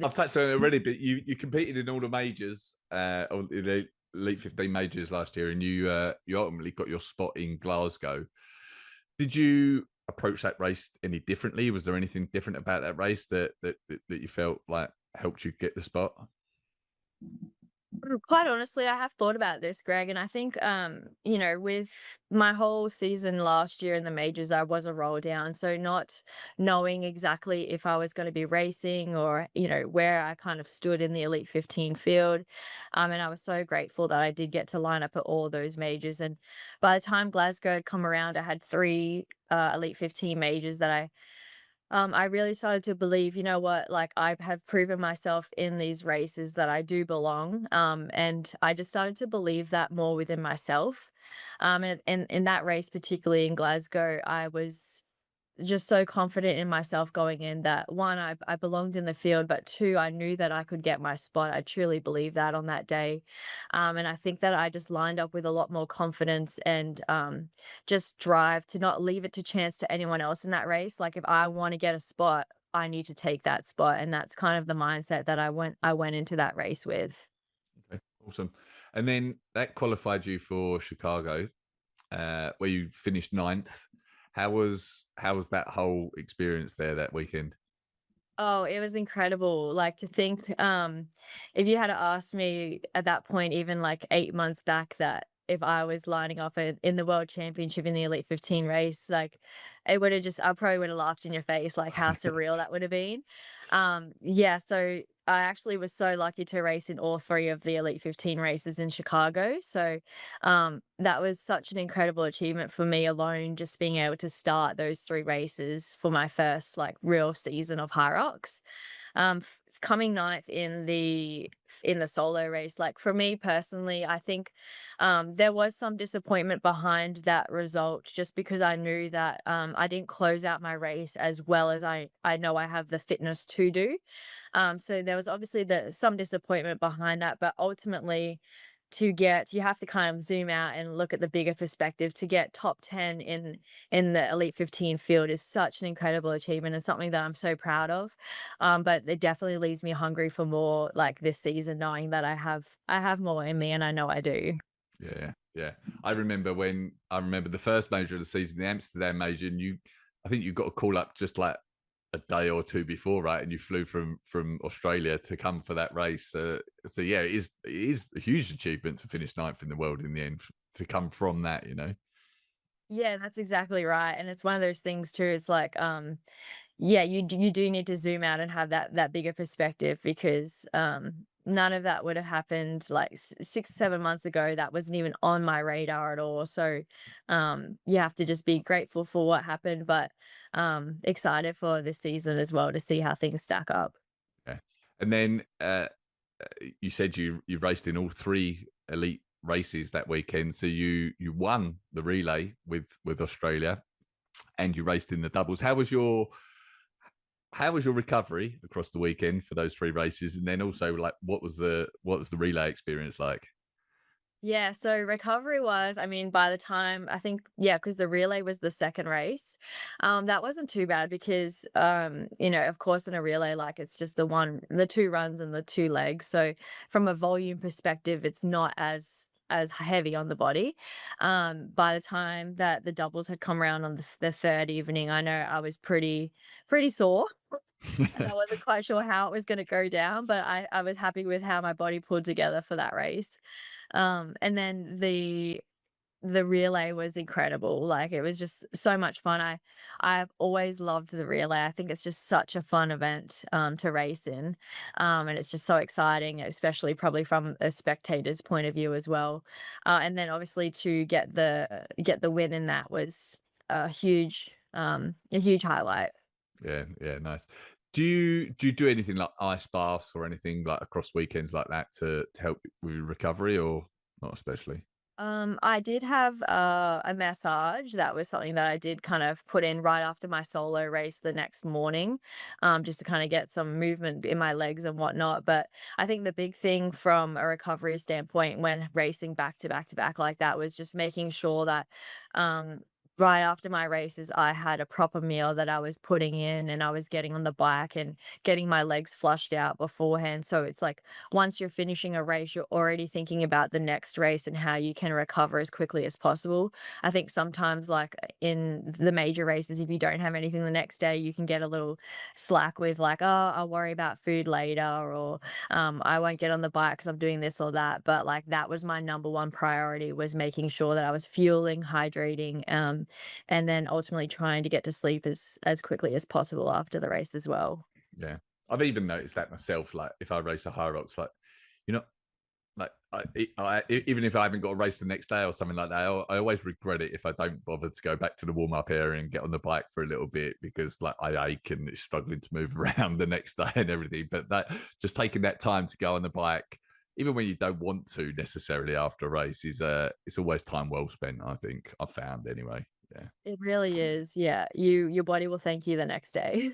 I've touched on it already, but you competed in all the majors, or the Elite 15 majors last year, and you ultimately got your spot in Glasgow. Did you approach that race any differently? Was there anything different about that race that you felt like helped you get the spot? Quite honestly, I have thought about this, Greg, and I think, with my whole season last year in the majors, I was a roll down. So not knowing exactly if I was going to be racing or, where I kind of stood in the Elite 15 field. And I was so grateful that I did get to line up at all those majors. And by the time Glasgow had come around, I had three Elite 15 majors that I really started to believe, you know what, like I have proven myself in these races that I do belong. And I just started to believe that more within myself. And in that race, particularly in Glasgow, I was just so confident in myself going in that one, I belonged in the field, but two, I knew that I could get my spot. I truly believe that on that day. And I think that I just lined up with a lot more confidence and just drive to not leave it to chance to anyone else in that race. Like if I want to get a spot, I need to take that spot. And that's kind of the mindset that I went into that race with. Okay, awesome. And then that qualified you for Chicago, where you finished ninth. How was that whole experience there that weekend? Oh, it was incredible. Like to think, if you had asked me at that point, even like 8 months back, that if I was lining up in the world championship in the Elite 15 race, like it would have just, I probably would have laughed in your face, like how surreal that would have been. Yeah, so I actually was so lucky to race in all three of the Elite 15 races in Chicago. So that was such an incredible achievement for me alone, just being able to start those three races for my first like real season of HYROX. Coming ninth in the solo race, like for me personally, I think there was some disappointment behind that result, just because I knew that I didn't close out my race as well as I know I have the fitness to do. So there was obviously some disappointment behind that, but ultimately you have to kind of zoom out and look at the bigger perspective. To get top 10 in the Elite 15 field is such an incredible achievement and something that I'm so proud of. But it definitely leaves me hungry for more like this season, knowing that I have more in me and I know I do. Yeah, yeah. I remember the first major of the season, the Amsterdam major, and I think you got a call up just like a day or two before, right? And you flew from Australia to come for that race. So yeah, it is a huge achievement to finish ninth in the world in the end. To come from that, you know. Yeah, that's exactly right. And it's one of those things too. It's like, yeah, you do need to zoom out and have that bigger perspective, because none of that would have happened like 6 7 months ago. That wasn't even on my radar at all. So you have to just be grateful for what happened, but excited for this season as well to see how things stack up. Yeah. And then you said you raced in all three elite races that weekend. So you won the relay with Australia, and you raced in the doubles. How was your recovery across the weekend for those three races? And then also, like, what was the relay experience like? Yeah, so recovery was, I mean, by the time I think, yeah, because the relay was the second race, that wasn't too bad because, of course, in a relay, like it's just the two runs and the two legs. So from a volume perspective, it's not as heavy on the body. By the time that the doubles had come around on the third evening, I know I was pretty sore. And I wasn't quite sure how it was going to go down, but I was happy with how my body pulled together for that race. And then the relay was incredible. Like it was just so much fun. I've always loved the relay. I think it's just such a fun event to race in. And it's just so exciting, especially probably from a spectator's point of view as well. And then obviously to get the win in that was a huge highlight. Yeah, yeah, nice. Do you do anything like ice baths or anything like across weekends like that to help with your recovery, or not especially? I did have a massage. That was something that I did kind of put in right after my solo race the next morning, just to kind of get some movement in my legs and whatnot. But I think the big thing from a recovery standpoint when racing back to back to back like that was just making sure that um, right after my races, I had a proper meal that I was putting in, and I was getting on the bike and getting my legs flushed out beforehand. So it's like once you're finishing a race, you're already thinking about the next race and how you can recover as quickly as possible. I think sometimes, like in the major races, if you don't have anything the next day, you can get a little slack with like, oh, I'll worry about food later, or I won't get on the bike because I'm doing this or that. But like that was my number one priority, was making sure that I was fueling, hydrating, and then ultimately trying to get to sleep as quickly as possible after the race as well. Yeah. I've even noticed that myself. Like if I race a HYROX, like, you know, like even if I haven't got a race the next day or something like that, I always regret it if I don't bother to go back to the warm up area and get on the bike for a little bit, because like I ache and it's struggling to move around the next day and everything. But that, just taking that time to go on the bike, even when you don't want to necessarily after a race, is it's always time well spent. I think I've found anyway. Yeah. It really is. Yeah. Your body will thank you the next day. Yeah.